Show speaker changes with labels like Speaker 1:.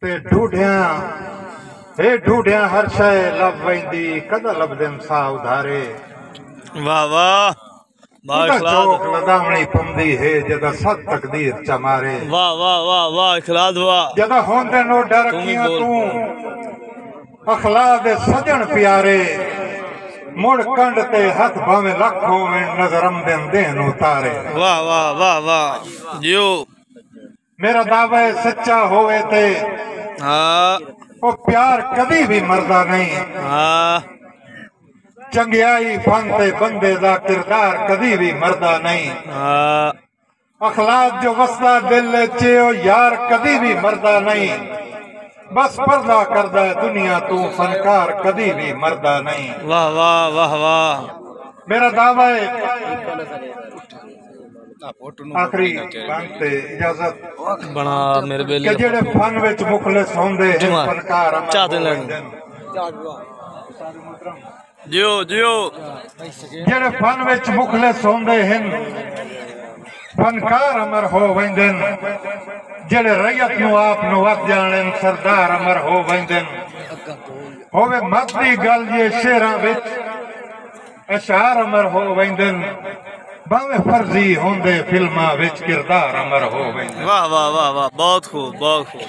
Speaker 1: ते ढूढ़िया हर शय लब वेंदी कदा लभदन सा उधारे।
Speaker 2: वाह वाह वाह
Speaker 1: चौक लदावणी पुंदी है जदा सत तकदीर चमारे।
Speaker 2: वाह वाह वाह वाह इखलाद वाह
Speaker 1: जदा होंदे नो डर किया तू अखलाद सजन प्यारे। मुड़ कंड ते हथ भावे लखों में नजरम देन उतारे।
Speaker 2: वाह वाह वाह वाह जियो
Speaker 1: मेरा दावा सच्चा होवे ते
Speaker 2: हाँ
Speaker 1: वो प्यार कभी भी मरदा नहीं।
Speaker 2: हाँ
Speaker 1: चंगियाई फन ते बंदे दा किरदार कभी भी मरदा नहीं।
Speaker 2: हाँ
Speaker 1: अखलाक जो वसदा दिल चे ओ यार कभी भी मरदा नहीं। बस पर्दा करदा है दुनिया तू फनकार कभी भी मरदा नहीं।
Speaker 2: वाह वाह वाह वाह
Speaker 1: मेरा दावा है आखिरी बात इजाजत
Speaker 2: बना मेरे बेली
Speaker 1: कि जेड़े फन विच मुखलिस होंदे हैं फनकार
Speaker 2: चाहते जियो जियो
Speaker 1: जेड़े फन विच मुखलिस होंदे हैं फनकार अमर हो वेंदे। जेड़े रैयत नु आप नु वध जाणन सरदार अमर हो वेंदे। होवे मत दी गल ये शेरां विच अशार अमर हो वेंदे। भावे फर्जी होंदे फिल्मां विच किरदार अमर हो वेंदे।
Speaker 2: वाह वाह वाह वाह बहुत खूब बहुत खूब।